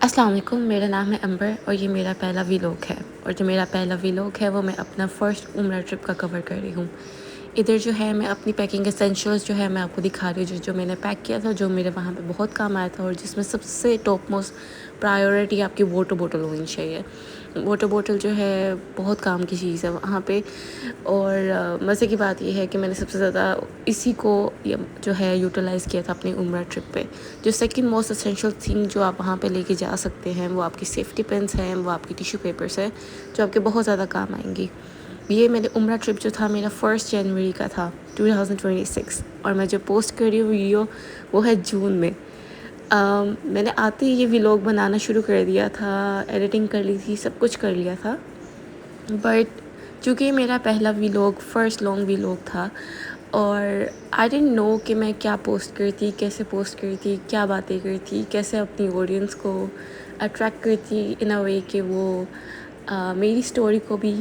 السلام علیکم، میرا نام ہے امبر اور یہ میرا پہلا ویلاگ ہے، اور جو میرا پہلا ویلاگ ہے وہ میں اپنا فرسٹ عمرہ ٹرپ کا کور کر رہی ہوں۔ ادھر جو ہے میں اپنی پیکنگ اسینشیلس جو ہے میں آپ کو دکھا رہی ہوں، جو میں نے پیک کیا تھا، جو میرے وہاں پہ بہت کام آیا تھا، اور جس میں سب سے ٹاپ موسٹ پرائیورٹی آپ کی واٹر بوٹل ہونی چاہیے۔ واٹر بوٹل جو ہے بہت کام کی چیز ہے وہاں پہ، اور مزے کی بات یہ ہے کہ میں نے سب سے زیادہ اسی کو جو ہے یوٹیلائز کیا تھا اپنی عمرہ ٹرپ پہ۔ جو سیکنڈ موسٹ اسینشیل تھنگ جو آپ وہاں پہ لے کے جا سکتے ہیں وہ آپ کی سیفٹی پنس ہیں، وہ آپ کی ٹیشو پیپرس ہیں، جو آپ کے بہت زیادہ کام آئیں گی۔ یہ میرے عمرہ ٹرپ جو تھا میرا 1 جنوری کا تھا 2026، اور میں جو پوسٹ کر رہی ہوں ویڈیو وہ ہے جون میں۔ میں نے آتے ہی یہ ویلاگ بنانا شروع کر دیا تھا، ایڈیٹنگ کر لی تھی، سب کچھ کر لیا تھا، بٹ چونکہ یہ میرا پہلا ویلاگ فرسٹ لانگ ویلاگ تھا، اور آئی ڈنٹ نو کہ میں کیا پوسٹ کرتی، کیسے پوسٹ کرتی، کیا باتیں کرتی، کیسے اپنی آڈینس کو اٹریکٹ کرتی ان اے وے کہ وہ میری اسٹوری کو بھی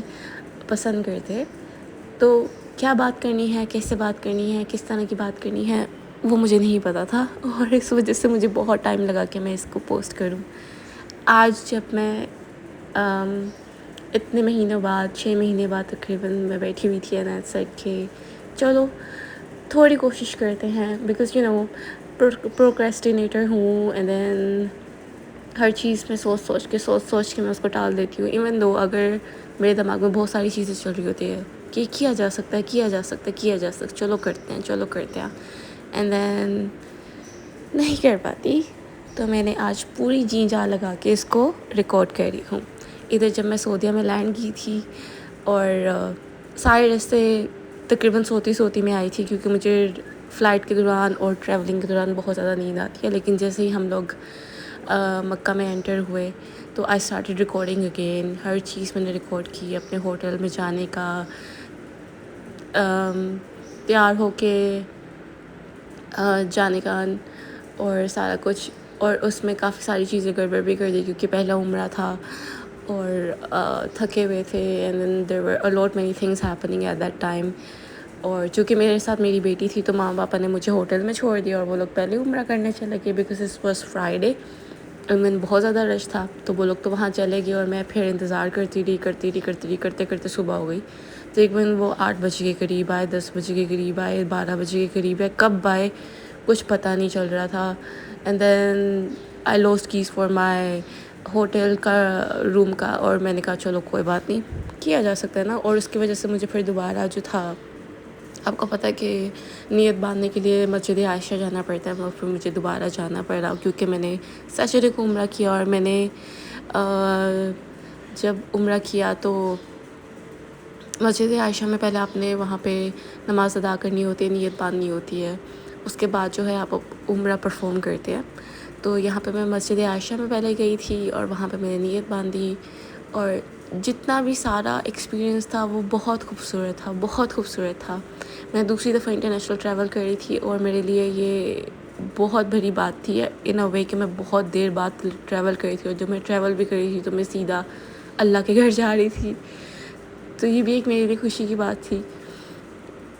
پسند کرتے۔ تو کیا بات کرنی ہے، کیسے بات کرنی ہے، کس طرح کی بات کرنی ہے، وہ مجھے نہیں پتہ تھا، اور اس وجہ سے مجھے بہت ٹائم لگا کہ میں اس کو پوسٹ کروں۔ آج جب میں اتنے مہینوں بعد 6 مہینے بعد تقریباً میں بیٹھی ہوئی تھی اینڈ سیٹ کہ چلو تھوڑی کوشش کرتے ہیں، بیکاز پروکریسٹینیٹر ہوں، اینڈ دین ہر چیز میں سوچ کے میں اس کو ٹال دیتی ہوں، ایون دو اگر میرے دماغ میں بہت ساری چیزیں چل رہی ہوتی ہے کہ کیا جا سکتا ہے، چلو کرتے ہیں، اینڈ دین نہیں کر پاتی۔ تو میں نے آج پوری جی جان لگا کے اس کو ریکارڈ کر رہی ہوں۔ ادھر جب میں سعودیہ میں لینڈ کی تھی، اور سارے راستے تقریباً سوتی میں آئی تھی، کیونکہ مجھے فلائٹ کے دوران اور ٹریولنگ کے دوران بہت زیادہ نیند آتی ہے، لیکن جیسے ہی ہم لوگ مکہ میں انٹر ہوئے تو آئی اسٹارٹیڈ ریکارڈنگ اگین۔ ہر چیز میں نے ریکارڈ کی، اپنے ہوٹل میں جانے کا، تیار ہو کے جانے کا، اور سارا کچھ، اور اس میں کافی ساری چیزیں گڑبڑ بھی کر دی کیونکہ پہلا عمرہ تھا اور تھکے ہوئے تھے، and then there were a lot many things happening at that time. اور چونکہ میرے ساتھ میری بیٹی تھی تو ماں پاپا نے مجھے ہوٹل میں چھوڑ دیا، اور وہ لوگ پہلے عمرہ کرنے چلے گئے، بیکاز اٹ واز فرائیڈے، اور میں بہت زیادہ رش تھا، تو وہ لوگ تو وہاں چلے گئے، اور میں پھر انتظار کرتی رہی کرتے صبح ہو گئی۔ تقریباً وہ 8 بجے کے قریب آئے، 10 بجے کے قریب آئے، 12 بجے کے قریب آئے، کب آئے کچھ پتہ نہیں چل رہا تھا۔ And then I lost keys for my hotel کا روم کا، اور میں نے کہا چلو کوئی بات نہیں، کیا جا سکتا ہے نا۔ اور اس کی وجہ سے مجھے پھر دوبارہ جو تھا، آپ کو پتہ ہے کہ نیت باندھنے کے لیے مسجد عائشہ جانا پڑتا ہے، اور پھر مجھے دوبارہ جانا پڑا کیونکہ میں نے سیٹرڈے کو عمرہ کیا، اور میں نے جب عمرہ کیا تو مسجد عائشہ میں پہلے آپ نے وہاں پہ نماز ادا کرنی ہوتی ہے، نیت باندھنی ہوتی ہے، اس کے بعد جو ہے آپ عمرہ پرفارم کرتے ہیں۔ تو یہاں پہ میں مسجد عائشہ میں پہلے گئی تھی، اور وہاں پہ میں نے نیت باندھی، اور جتنا بھی سارا ایکسپیرینس تھا وہ بہت خوبصورت تھا۔ میں دوسری دفعہ انٹرنیشنل ٹریول کر رہی تھی، اور میرے لیے یہ بہت بڑی بات تھی ان اے وے کہ میں بہت دیر بعد ٹریول کر رہی تھی، اور جب میں ٹریول بھی کر رہی تھی تو میں سیدھا اللہ کے گھر جا رہی تھی، تو یہ بھی ایک میرے لیے خوشی کی بات تھی۔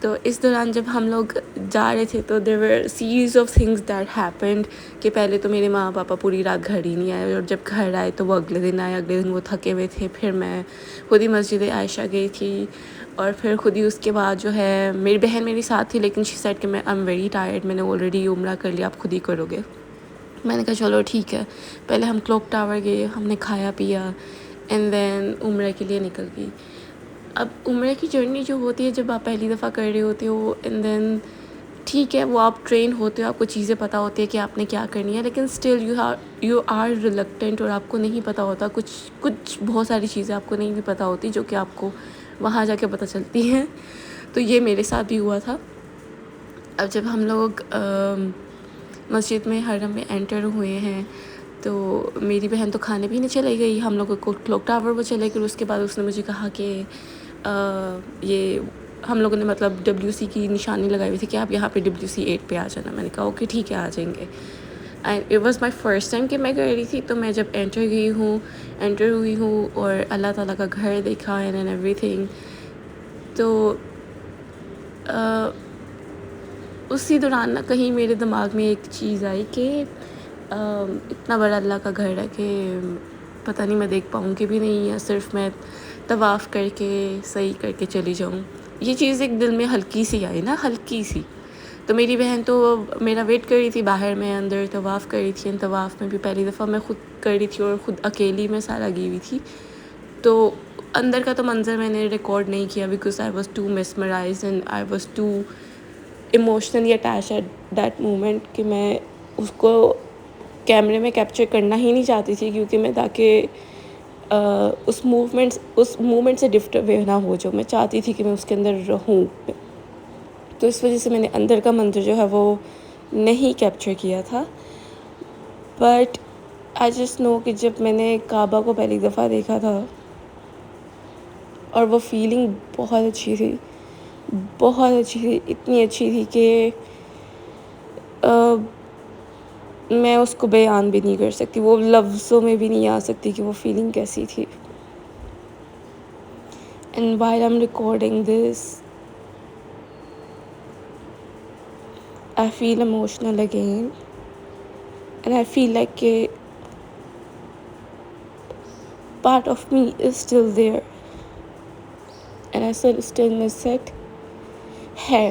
تو اس دوران جب ہم لوگ جا رہے تھے تو there were series of things that happened, کہ پہلے تو میرے ماں پاپا پوری رات گھر ہی نہیں آئے، اور جب گھر آئے تو وہ اگلے دن وہ تھکے ہوئے تھے، پھر میں خود ہی مسجد عائشہ گئی تھی، اور پھر خود ہی اس کے بعد جو ہے میری بہن میری ساتھ تھی، لیکن شی سیڈ کہ میں آئی ایم ویری ٹائرڈ، میں نے آلریڈی عمرہ کر لیا، آپ خود ہی کرو گے۔ میں نے کہا چلو ٹھیک ہے، پہلے ہم کلوک ٹاور گئے، ہم نے کھایا پیا، اینڈ دین عمرہ کے لیے نکل گئی۔ اب عمرہ کی جرنی جو ہوتی ہے جب آپ پہلی دفعہ کر رہے ہوتے ہو، اینڈ دین ٹھیک ہے وہ آپ ٹرین ہوتے ہو، آپ کو چیزیں پتہ ہوتی ہے کہ آپ نے کیا کرنی ہے، لیکن اسٹل یو آر ریلکٹنٹ، اور آپ کو نہیں پتہ ہوتا کچھ بہت ساری چیزیں آپ کو نہیں بھی پتہ ہوتی جو کہ آپ کو وہاں جا کے پتہ چلتی ہیں۔ تو یہ میرے ساتھ بھی ہوا تھا۔ اب جب ہم لوگ مسجد میں حرم میں انٹر ہوئے ہیں تو میری بہن تو کھانے پینے چلے گئی، ہم لوگوں کو کلوک ٹاور وہ چلے گئے، اس کے بعد اس نے مجھے کہا کہ یہ ہم لوگوں نے مطلب WC کی نشانی لگائی ہوئی تھی کہ آپ یہاں پہ WC 8 پہ آ جانا۔ میں نے کہا اوکے ٹھیک ہے آ جائیں گے، and it was my first time کہ میں گئی رہی تھی۔ تو میں جب انٹر ہوئی ہوں اور اللہ تعالیٰ کا گھر دیکھا اینڈ ایوری تھنگ، تو اسی دوران نا کہیں میرے دماغ میں ایک چیز آئی کہ اتنا بڑا اللہ کا گھر ہے کہ پتہ نہیں میں دیکھ پاؤں گی بھی نہیں، یا صرف میں طواف کر کے صحیح کر کے چلی جاؤں. یہ چیز ایک دل میں ہلکی سی آئی نا، ہلکی سی. تو میری بہن تو میرا ویٹ کر رہی تھی باہر، میں اندر طواف کر رہی تھی. طواف میں بھی پہلی دفعہ میں خود کر رہی تھی اور خود اکیلی میں سارا گئی ہوئی تھی. تو اندر کا تو منظر میں نے ریکارڈ نہیں کیا because I was too mesmerised and I was too emotionally attach at that moment کہ میں اس کو کیمرے میں کیپچر کرنا ہی نہیں چاہتی تھی، کیونکہ میں تاکہ اس موومنٹ سے ڈسٹرب نہ ہو جو میں چاہتی تھی کہ میں اس کے اندر رہوں. تو اس وجہ سے میں نے اندر کا منظر جو ہے وہ نہیں کیپچر کیا تھا. بٹ آئی جسٹ نو کہ جب میں نے کعبہ کو پہلی دفعہ دیکھا تھا اور وہ فیلنگ بہت اچھی تھی، بہت اچھی تھی، اتنی اچھی تھی کہ میں اس کو بیان بھی نہیں کر سکتی، وہ لفظوں میں بھی نہیں آ سکتی کہ وہ فیلنگ کیسی تھی. And while I'm recording this I feel emotional again and I feel like a part of me is still there and I still miss it. ہے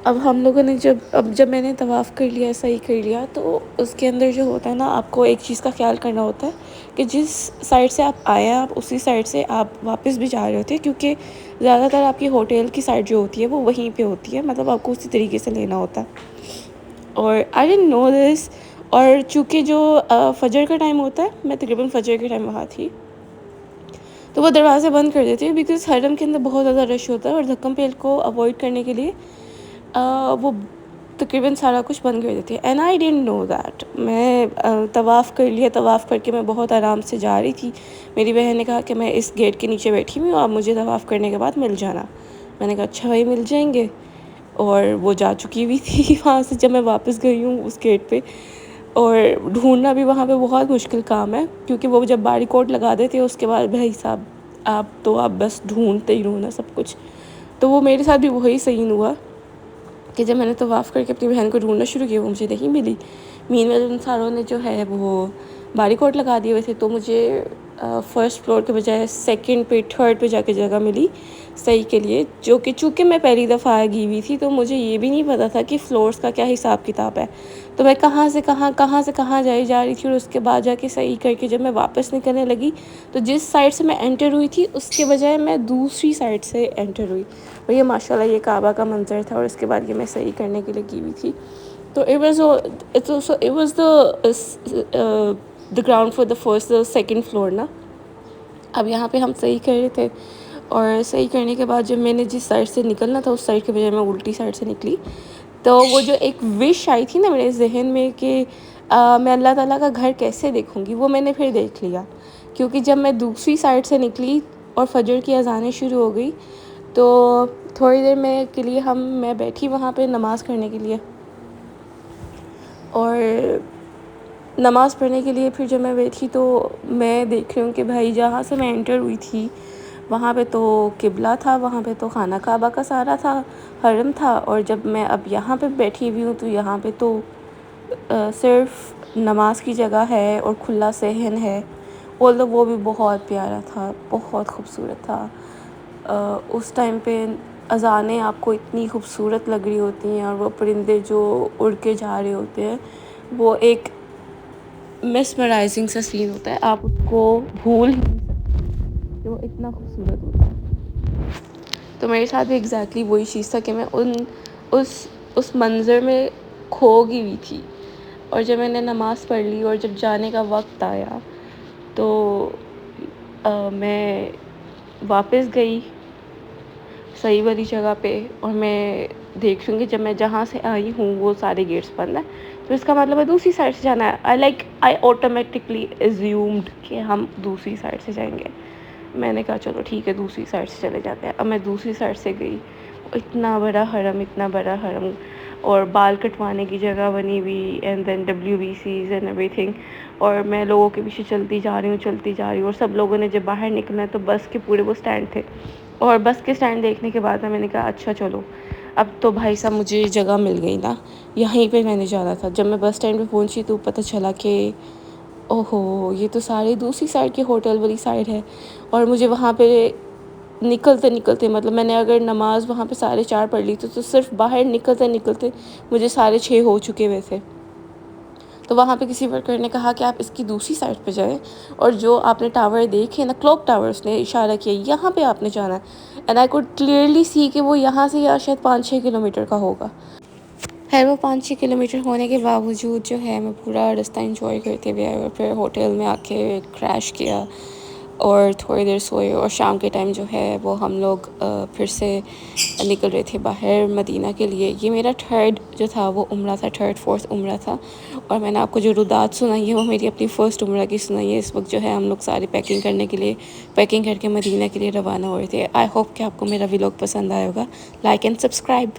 اب ہم لوگوں نے جب میں نے طواف کر لیا، صحیح کر لیا، تو اس کے اندر جو ہوتا ہے نا، آپ کو ایک چیز کا خیال کرنا ہوتا ہے کہ جس سائڈ سے آپ آئے ہیں آپ اسی سائڈ سے آپ واپس بھی جا رہے ہوتے ہیں، کیونکہ زیادہ تر آپ کی ہوٹل کی سائڈ جو ہوتی ہے وہ وہیں پہ ہوتی ہے، مطلب آپ کو اسی طریقے سے لینا ہوتا ہے. اور آئی ڈidn't نو دس. اور چونکہ جو فجر کا ٹائم ہوتا ہے، میں تقریباً فجر کے ٹائم وہاں تھی، تو وہ دروازے بند کر دیتے ہیں بیکاز حرم کے اندر بہت زیادہ رش ہوتا ہے، اور دھکم پیل کو اوائڈ کرنے کے لیے وہ تقریباً سارا کچھ بند کر دیتے ہیں. And I didn't know that. میں طواف کر لیا، طواف کر کے میں بہت آرام سے جا رہی تھی. میری بہن نے کہا کہ میں اس گیٹ کے نیچے بیٹھی ہوئی ہوں، آپ مجھے طواف کرنے کے بعد مل جانا. میں نے کہا اچھا بھائی مل جائیں گے. اور وہ جا چکی ہوئی تھی وہاں سے جب میں واپس گئی ہوں اس گیٹ پہ. اور ڈھونڈنا بھی وہاں پہ بہت مشکل کام ہے، کیونکہ وہ جب باری کوڈ لگا دیتے ہیں اس کے بعد بھائی صاحب آپ بس ڈھونڈتے ہی ڈھونڈنا سب کچھ. تو وہ میرے ساتھ بھی وہی سین ہوا کہ جب میں نے طواف کر کے اپنی بہن کو ڈھونڈنا شروع کیا وہ مجھے نہیں ملی. مین میں ان ساروں نے جو ہے وہ باری کوڈ لگا دیے ہوئے تھے، تو مجھے فرسٹ فلور کے بجائے سیکنڈ پہ تھرڈ پہ جا کے جگہ ملی صحیح کے لیے. جو کہ چونکہ میں پہلی دفعہ گئی ہوئی تھی تو مجھے یہ بھی نہیں پتہ تھا کہ فلورس کا کیا حساب کتاب ہے. تو میں کہاں سے کہاں جا رہی تھی، اور اس کے بعد جا کے صحیح کر کے جب میں واپس نکلنے لگی تو جس سائڈ سے میں انٹر ہوئی تھی اس کے بجائے میں دوسری سائڈ سے انٹر ہوئی. اور یہ ماشاء اللہ یہ کعبہ کا منظر تھا، اور اس کے بعد یہ میں صحیح کرنے کے لیے کی ہوئی تھی. تو it was the ground for the first second floor نا. اب یہاں پہ ہم صحیح کر رہے تھے، اور صحیح کرنے کے بعد جب میں نے جس سائڈ سے نکلنا تھا اس سائڈ کے بجائے میں الٹی سائڈ سے نکلی. تو وہ جو ایک وش آئی تھی نا میرے ذہن میں کہ میں اللہ تعالیٰ کا گھر کیسے دیکھوں گی، وہ میں نے پھر دیکھ لیا. کیونکہ جب میں دوسری سائڈ سے نکلی اور فجر کی اذانیں شروع ہو گئی تو تھوڑی دیر کے لیے میں بیٹھی وہاں پہ نماز کرنے کے لیے. اور نماز پڑھنے کے لیے پھر جب میں بیٹھی تو میں دیکھ رہی ہوں کہ بھائی جہاں سے میں انٹر ہوئی تھی وہاں پہ تو قبلہ تھا، وہاں پہ تو خانہ کعبہ کا سارا تھا، حرم تھا. اور جب میں اب یہاں پہ بیٹھی ہوئی ہوں تو یہاں پہ تو صرف نماز کی جگہ ہے اور کھلا صحن ہے. وہ بھی بہت پیارا تھا، بہت خوبصورت تھا. اس ٹائم پہ اذانیں آپ کو اتنی خوبصورت لگ رہی ہوتی ہیں، اور وہ پرندے جو اڑ کے جا رہے ہوتے ہیں، وہ ایک میسمرائزنگ سا سین ہوتا ہے، آپ اس کو بھول ہی نہیں سکتے کہ وہ اتنا خوبصورت ہوتا ہے. تو میرے ساتھ بھی ایگزیکٹلی وہی چیز تھا کہ میں اس منظر میں کھو گئی ہوئی تھی. اور جب میں نے نماز پڑھ لی اور جب جانے کا وقت آیا تو میں واپس گئی صحیح والی جگہ پہ، اور میں دیکھ رہی ہوں کہ جب میں جہاں سے آئی ہوں وہ سارے گیٹس بند ہیں، تو اس کا مطلب ہے دوسری سائڈ سے جانا ہے. آئی آٹومیٹکلی ایزیومڈ کہ ہم دوسری سائڈ سے جائیں گے. میں نے کہا چلو ٹھیک ہے دوسری سائڈ سے چلے جاتے ہیں. اب میں دوسری سائڈ سے گئی، اتنا بڑا حرم اور بال کٹوانے کی جگہ بنی ہوئی، and then WBCs and everything. اور میں لوگوں کے پیچھے چلتی جا رہی ہوں، اور سب لوگوں نے جب باہر نکلنا ہے تو بس کے پورے وہ اسٹینڈ تھے. اور بس کے اسٹینڈ دیکھنے کے بعد میں نے کہا اچھا چلو اب تو بھائی صاحب مجھے جگہ مل گئی نا، یہیں پہ میں نے جانا تھا. جب میں بس اسٹینڈ پہ پہنچی تو پتہ چلا کہ اوہو یہ تو سارے دوسری سائڈ کے ہوٹل والی سائڈ ہے. اور مجھے وہاں پہ نکلتے مطلب میں نے اگر نماز وہاں پہ 4:30 پڑھ لی تو صرف باہر نکلتے مجھے 6:30 ہو چکے ہوئے تھے. تو وہاں پہ کسی ورکر نے کہا کہ آپ اس کی دوسری سائڈ پہ جائیں، اور جو آپ نے ٹاور دیکھے نا کلاک ٹاور، اس نے اشارہ کیا یہاں پہ آپ نے جانا ہے. And I could clearly see کہ وہ یہاں سے یا شاید 5-6 کلومیٹر کا ہوگا. خیر وہ 5-6 کلومیٹر ہونے کے باوجود جو ہے میں پورا رستہ انجوائے کرتے ہوئے آئے، اور پھر ہوٹل میں آ کے کریش کیا اور تھوڑی دیر سوئے. اور شام کے ٹائم جو ہے وہ ہم لوگ پھر سے نکل رہے تھے باہر مدینہ کے لیے. یہ میرا تھرڈ جو تھا وہ عمرہ تھا، 3rd-4th عمرہ تھا. اور میں نے آپ کو جو رودات سنائی ہے وہ میری اپنی فرسٹ عمرہ کی سنائی ہے. اس وقت جو ہے ہم لوگ ساری پیکنگ کر کے مدینہ کے لیے روانہ ہو رہے تھے. آئی ہوپ کہ آپ کو میرا ولاگ پسند آئے ہوگا. Like and subscribe.